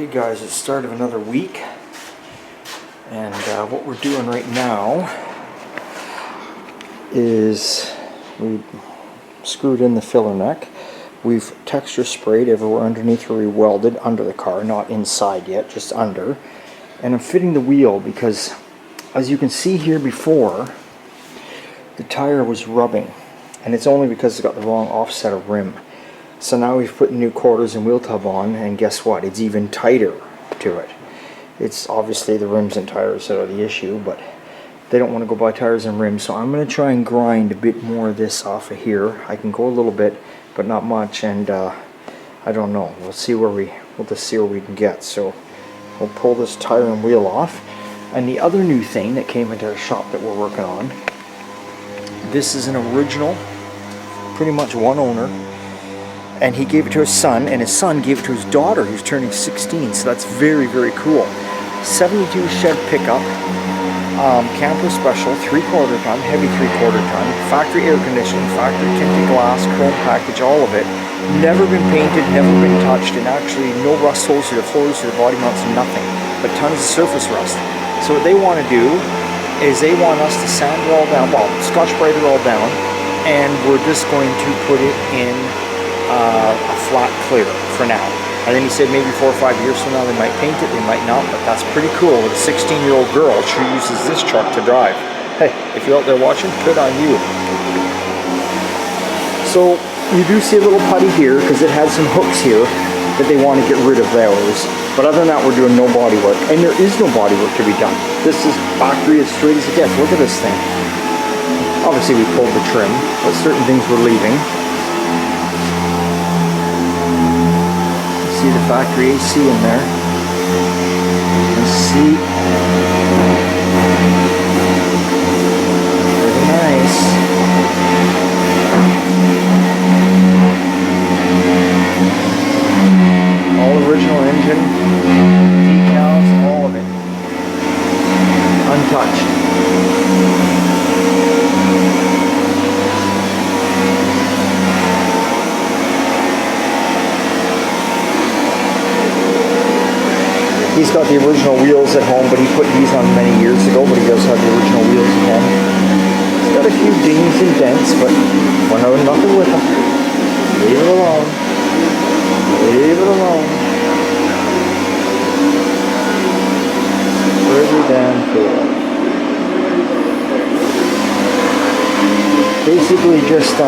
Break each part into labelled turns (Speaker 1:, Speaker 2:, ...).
Speaker 1: Okay guys, it's the start of another week, and what we're doing right now is we screwed in the filler neck. We've texture sprayed everywhere underneath where we welded under the car, not inside yet, just under. And I'm fitting the wheel because, as you can see here before, the tire was rubbing, and it's only because it's got the wrong offset of rim. So now we've put new quarters and wheel tub on, and guess what? It's even tighter to it. It's obviously the rims and tires that are the issue, but they don't want to go buy tires and rims, so I'm going to try and grind a bit more of this off of here. I can go a little bit, but not much, and I don't know. We'll just see where we can get. So we'll pull this tire and wheel off. And the other new thing that came into our shop that we're working on, this is an original, pretty much one owner. And he gave it to his son, and his son gave it to his daughter who's turning 16, so that's very, very cool. 72 Chevy pickup, Camper Special, 3/4 ton, heavy 3/4 ton, factory air conditioning, factory tinted glass, chrome package, all of it. Never been painted, never been touched, and actually no rust holes to the floors, to the body mounts, nothing, but tons of surface rust. So what they want to do is they want us to sand it all down, well, Scotch Brite it all down, and we're just going to put it in a flat clear for now. And then he said maybe 4 or 5 years from now they might paint it, they might not, but that's pretty cool. With a 16-year-old girl, she uses this truck to drive. Hey, if you're out there watching, good on you. So you do see a little putty here because it has some hooks here that they want to get rid of those. But other than that, we're doing no body work, and there is no body work to be done. This is factory as straight as it gets. Look at this thing. Obviously we pulled the trim, but certain things we're leaving. See the factory AC in there. The seat. Very nice. All original engine, decals, all of it. Untouched. He's got the original wheels at home, but he put these on many years ago, but he does have the original wheels at home. He's got a few dings and dents, but we're doing nothing with them. Leave it alone. Leave it alone. Pretty damn cool. Basically just,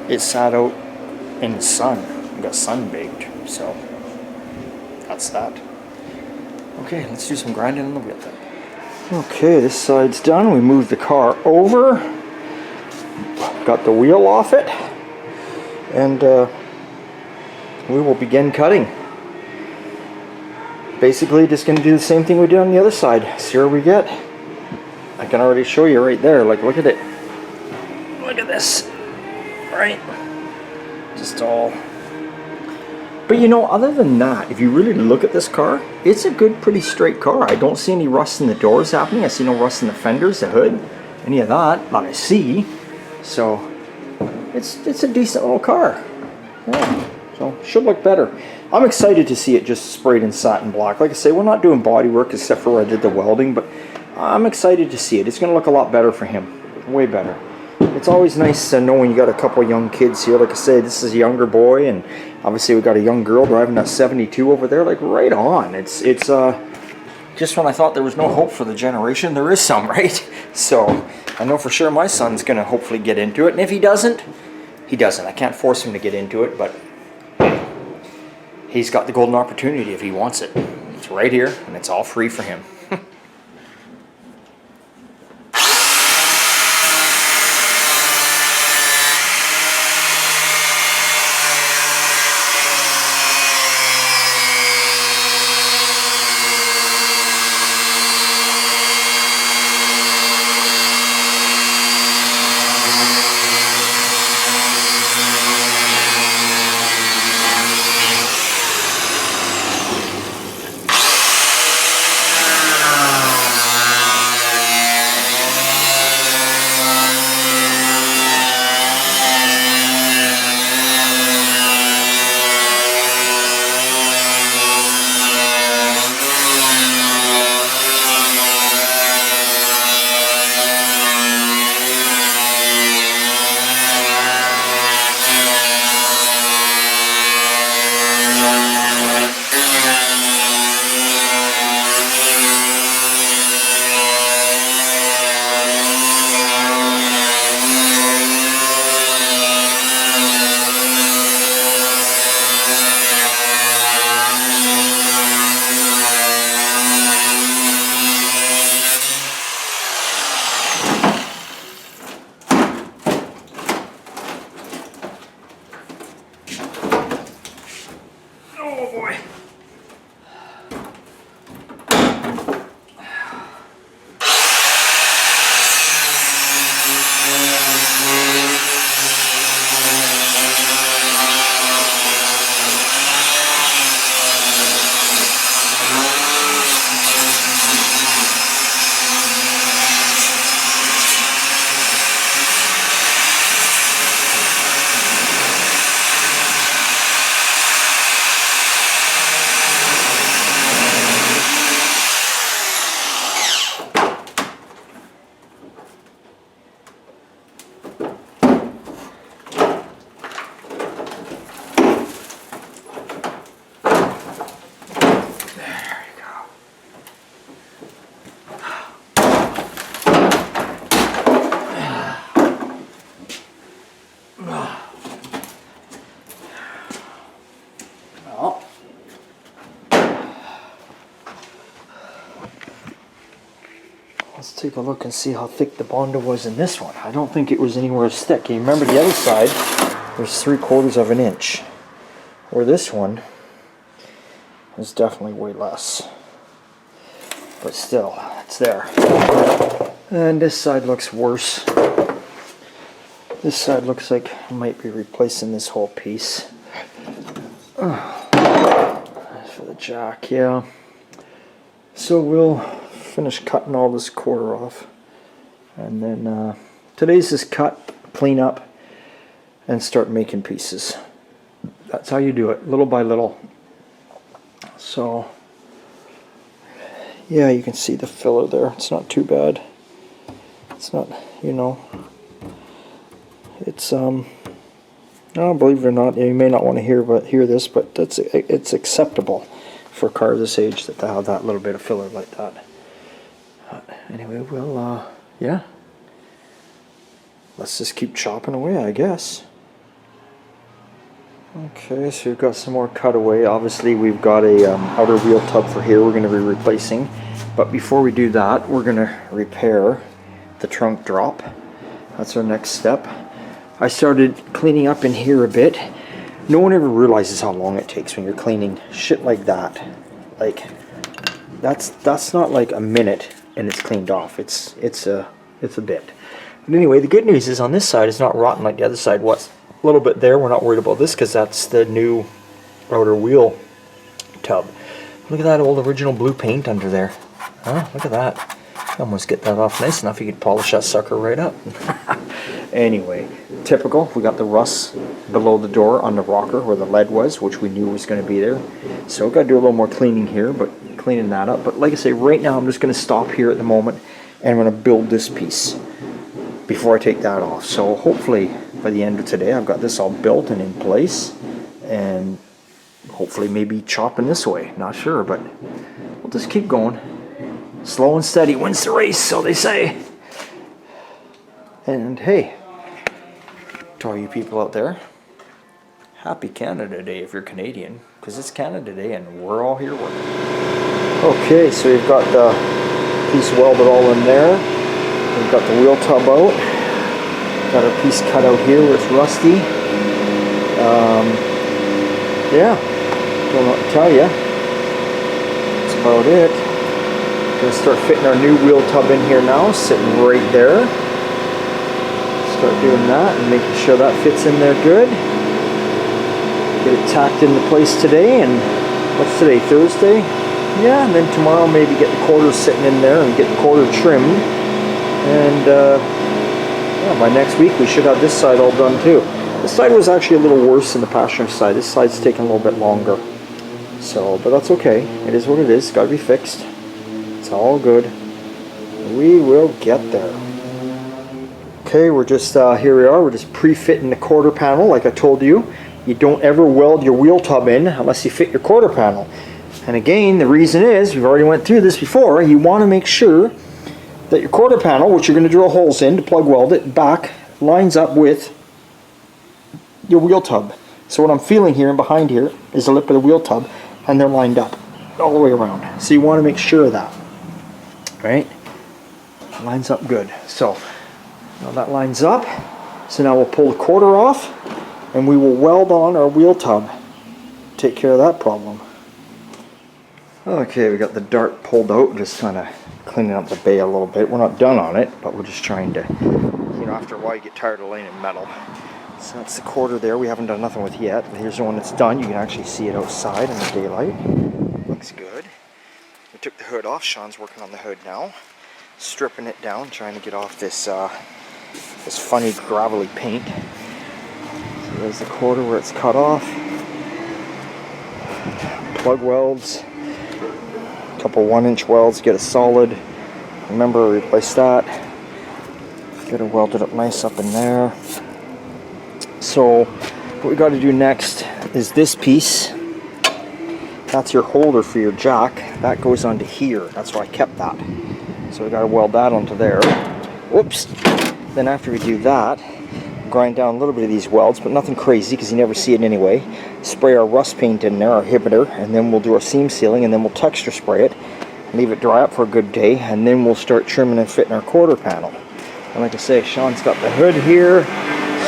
Speaker 1: it sat out in the sun. It got sun-baked, so that's that. Okay, let's do some grinding on the wheel then. Okay, this side's done. We moved the car over, got the wheel off it, and we will begin cutting. Basically just going to do the same thing we did on the other side. See where we get. I can already show you right there. Like, look at it. Look at this. Right? Just all... But you know, other than that, if you really look at this car, it's a good, pretty straight car. I don't see any rust in the doors happening. I see no rust in the fenders, the hood, any of that I see. So it's a decent little car. Yeah. So should look better. I'm excited to see it just sprayed in satin black. Like I say, we're not doing body work except for where I did the welding, but I'm excited to see it. It's going to look a lot better for him. Way better. It's always nice to know when you got a couple of young kids here. Like I say, this is a younger boy, and obviously we got a young girl driving that 72 over there. Like, right on. It's just when I thought there was no hope for the generation, there is some, right? So I know for sure my son's gonna hopefully get into it, and if he doesn't, he doesn't. I can't force him to get into it, but he's got the golden opportunity if he wants it. It's right here, and it's all free for him. Let's take a look and see how thick the Bondo was in this one. I don't think it was anywhere as thick. You remember the other side was 3/4 of an inch. Where this one is definitely way less. But still, it's there. And this side looks worse. This side looks like I might be replacing this whole piece. As for the jack, yeah. So we'll finish cutting all this quarter off, and then today's just cut, clean up, and start making pieces. That's how you do it, little by little. So yeah, you can see the filler there. It's not too bad. It's not, you know, it's oh, believe it or not, you may not want to hear this, but it's acceptable for a car this age that they have that little bit of filler like that. Anyway, we'll, yeah. Let's just keep chopping away, I guess. Okay, so we've got some more cutaway. Obviously, we've got a outer wheel tub for here we're going to be replacing. But before we do that, we're going to repair the trunk drop. That's our next step. I started cleaning up in here a bit. No one ever realizes how long it takes when you're cleaning shit like that. Like, that's not like a minute and it's cleaned off. It's a bit. But anyway, the good news is on this side it's not rotten like the other side was. A little bit there. We're not worried about this because that's the new outer wheel tub. Look at that old original blue paint under there. Huh? Look at that. Almost get that off nice enough you could polish that sucker right up. Anyway, typical. We got the rust below the door on the rocker where the lead was, which we knew was going to be there. So we've got to do a little more cleaning here, but cleaning that up. But like I say, right now I'm just going to stop here at the moment and I'm going to build this piece before I take that off. So hopefully by the end of today I've got this all built and in place, and hopefully maybe chopping this way. Not sure, but we'll just keep going. Slow and steady wins the race, so they say. And hey, to all you people out there, happy Canada Day if you're Canadian, because it's Canada Day and we're all here working. Okay, so we've got the piece welded all in there. We've got the wheel tub out. Got our piece cut out here where it's rusty. Yeah, don't know what to tell you. That's about it. Gonna start fitting our new wheel tub in here now, sitting right there. Start doing that and making sure that fits in there good. Get it tacked into place today, and what's today, Thursday? Yeah, and then tomorrow maybe get the quarters sitting in there and get the quarter trimmed. And yeah, by next week we should have this side all done too. This side was actually a little worse than the passenger side. This side's taking a little bit longer. So, but that's okay. It is what it is. Got to be fixed. It's all good. We will get there. Okay, we're just, here we are. We're just pre-fitting the quarter panel like I told you. You don't ever weld your wheel tub in unless you fit your quarter panel. And again, the reason is, we've already went through this before, you want to make sure that your quarter panel, which you're going to drill holes in to plug weld it back, lines up with your wheel tub. So what I'm feeling here and behind here is the lip of the wheel tub, and they're lined up all the way around. So you want to make sure of that, right? It lines up good. So now that lines up. So now we'll pull the quarter off, and we will weld on our wheel tub. Take care of that problem. Okay, we got the dart pulled out, just kind of cleaning up the bay a little bit. We're not done on it, but we're just trying to, you know, after a while you get tired of laying in metal. So that's the quarter there we haven't done nothing with yet. Here's the one that's done. You can actually see it outside in the daylight. Looks good. We took the hood off. Sean's working on the hood now. Stripping it down, trying to get off this this funny gravelly paint. So there's the quarter where it's cut off. Plug welds. A couple 1-inch welds, get a solid. Remember, replace that. Get it welded up nice up in there. So what we got to do next is this piece. That's your holder for your jack. That goes onto here. That's why I kept that. So we got to weld that onto there. Whoops. Then after we do that, grind down a little bit of these welds, but nothing crazy because you never see it anyway. Spray our rust paint in there, our inhibitor, and then we'll do our seam sealing, and then we'll texture spray it. leave it dry up for a good day, and then we'll start trimming and fitting our quarter panel. And like I say, Sean's got the hood here,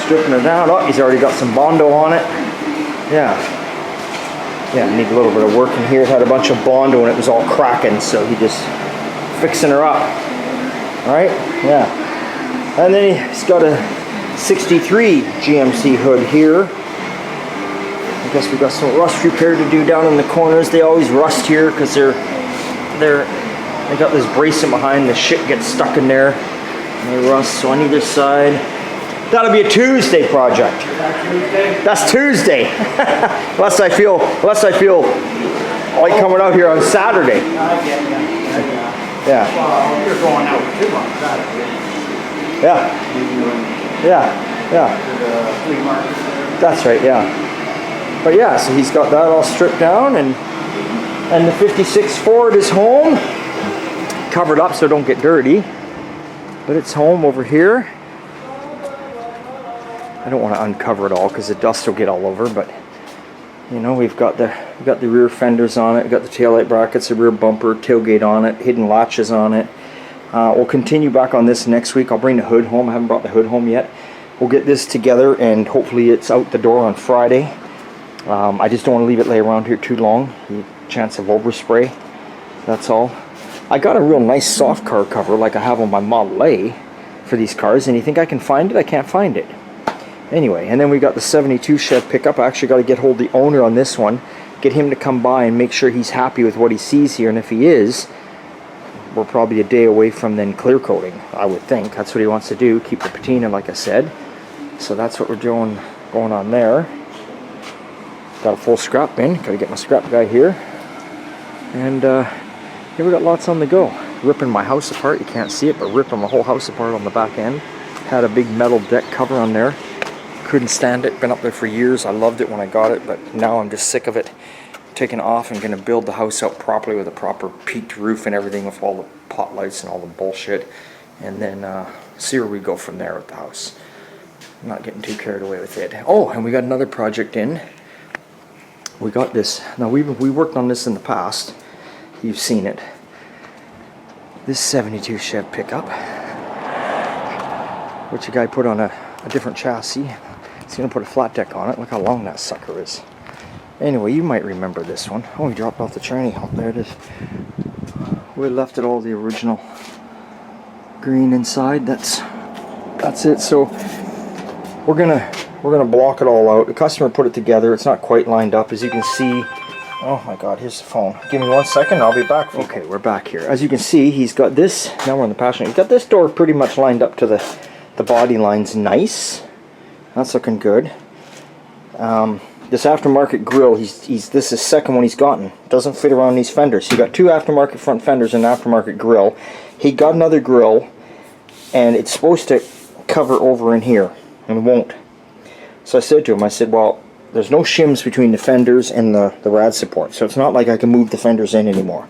Speaker 1: stripping her down. Oh, he's already got some Bondo on it. Yeah, need a little bit of work in here. It had a bunch of Bondo and it was all cracking, so he just fixing her up. All right, yeah. And then he's got a 63 GMC hood here. I guess we got some rust repair to do down in the corners. They always rust here because they got this bracing behind. The shit gets stuck in there and they rust. So on either side, that'll be a Tuesday project. That's Tuesday. unless I feel like coming out here on Saturday. Yeah.
Speaker 2: Well, you're going out too on Saturday.
Speaker 1: Yeah.
Speaker 2: Flea market there.
Speaker 1: That's right, yeah. But yeah, so he's got that all stripped down, and the 56 Ford is home. Covered up so don't get dirty. But it's home over here. I don't want to uncover it all because the dust will get all over, but you know, we've got the rear fenders on it, we've got the taillight brackets, the rear bumper, tailgate on it, hidden latches on it. We'll continue back on this next week. I'll bring the hood home. I haven't brought the hood home yet. We'll get this together and hopefully it's out the door on Friday. I just don't want to leave it lay around here too long. The chance of overspray. That's all. I got a real nice soft car cover like I have on my Model A for these cars, and you think I can find it? I can't find it. Anyway, and then we got the 72 Chev pickup. I actually got to get hold of the owner on this one, get him to come by and make sure he's happy with what he sees here, and if he is, we're probably a day away from then clear coating, I would think. That's what he wants to do, keep the patina like I said. So that's what we're doing, going on there. Got a full scrap bin, got to get my scrap guy here. And here we got lots on the go. Ripping my house apart, you can't see it, but ripping my whole house apart on the back end. Had a big metal deck cover on there. Couldn't stand it, been up there for years. I loved it when I got it, but now I'm just sick of it. Taking off and going to build the house out properly with a proper peaked roof and everything, with all the pot lights and all the bullshit, and then see where we go from there with the house. I'm not getting too carried away with it. Oh, and we got another project in. We got this. Now we worked on this in the past. You've seen it. This 72 Chev pickup, which a guy put on a different chassis. He's going to put a flat deck on it. Look how long that sucker is. Anyway, you might remember this one. Oh, we dropped off the tranny. Oh, there it is. We left it all the original green inside. That's it. So we're gonna block it all out. The customer put it together. It's not quite lined up, as you can see. Oh my God, here's the phone. Give me 1 second, I'll be back. Okay, we're back here. As you can see, he's got this. Now we're on the passenger. He's got this door pretty much lined up to the body lines. Nice. That's looking good. This aftermarket grill, this is the second one he's gotten. Doesn't fit around these fenders. He got two aftermarket front fenders and an aftermarket grill. He got another grill, and it's supposed to cover over in here, and it won't. So I said to him, I said, well, there's no shims between the fenders and the rad support, so it's not like I can move the fenders in anymore.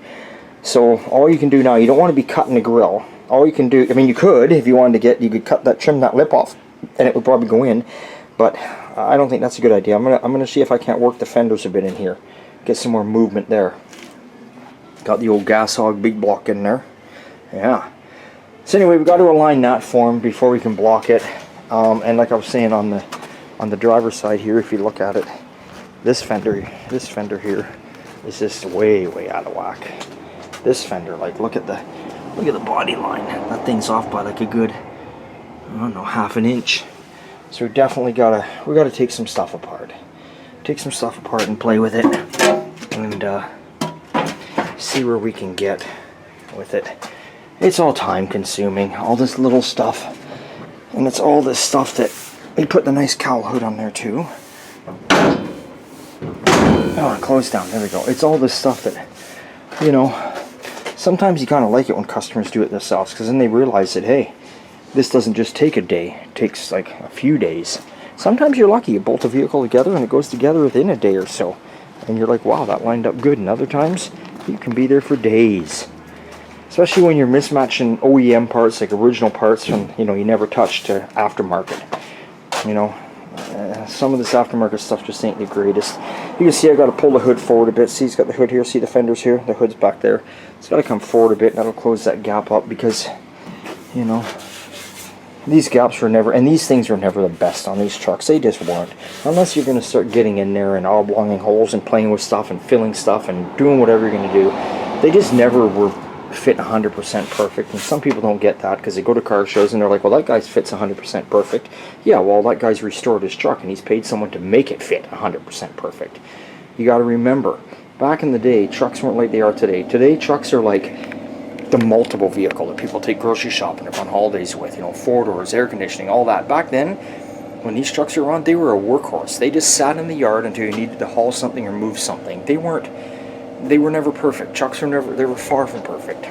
Speaker 1: So all you can do now, you don't want to be cutting the grill. All you can do, I mean, you could, if you wanted to you could cut that, trim that lip off, and it would probably go in, but I don't think that's a good idea. I'm gonna see if I can't work the fenders a bit in here, get some more movement there. Got the old gas hog big block in there. Yeah. So anyway, we've got to align that form before we can block it. And like I was saying, on the driver's side here, if you look at it, this fender here is just way out of whack. This fender, like, look at the body line. That thing's off by like a good, I don't know, half an inch. So we definitely gotta take some stuff apart. Take some stuff apart and play with it, and see where we can get with it. It's all time consuming, all this little stuff, and it's all this stuff that we put the nice cowl hood on there too. Oh, close down, there we go. It's all this stuff that, you know, sometimes you kind of like it when customers do it themselves, because then they realize that, hey, this doesn't just take a day, it takes like a few days. Sometimes you're lucky, you bolt a vehicle together and it goes together within a day or so, and you're like, wow, that lined up good. And other times you can be there for days, especially when you're mismatching OEM parts, like original parts from, you know, you never touched, to aftermarket. You know, some of this aftermarket stuff just ain't the greatest. You can see I got to pull the hood forward a bit. See, it's got the hood here. See the fenders here? The hood's back there. It's got to come forward a bit, and that'll close that gap up because, you know, these gaps were never, and these things were never the best on these trucks. They just weren't. Unless you're going to start getting in there and oblonging holes and playing with stuff and filling stuff and doing whatever you're going to do. They just never were fit 100% perfect. And some people don't get that because they go to car shows and they're like, well, that guy's fits 100% perfect. Yeah, well, that guy's restored his truck and he's paid someone to make it fit 100% perfect. You got to remember, back in the day, trucks weren't like they are today. Today, trucks are like the multiple vehicle that people take grocery shopping or on holidays with, you know, 4-doors, air conditioning, all that. Back then, when these trucks were on, they were a workhorse. They just sat in the yard until you needed to haul something or move something. They were never perfect. Trucks they were far from perfect.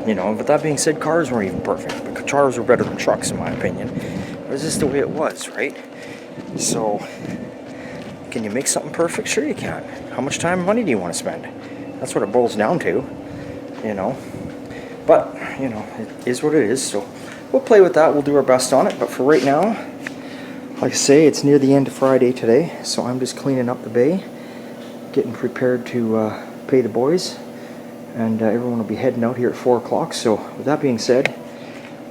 Speaker 1: You know, but that being said, cars weren't even perfect. But cars were better than trucks, in my opinion. It was just the way it was, right? So, can you make something perfect? Sure you can. How much time and money do you want to spend? That's what it boils down to, you know. But, you know, it is what it is. So, we'll play with that. We'll do our best on it. But for right now, like I say, it's near the end of Friday today. So, I'm just cleaning up the bay, getting prepared to pay the boys. And everyone will be heading out here at 4 o'clock. So, with that being said,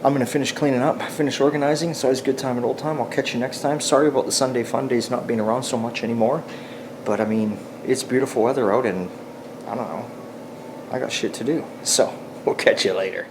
Speaker 1: I'm going to finish cleaning up, finish organizing. It's always a good time and old time. I'll catch you next time. Sorry about the Sunday fun days not being around so much anymore. But, I mean, it's beautiful weather out and, I don't know, I got shit to do. So, we'll catch you later.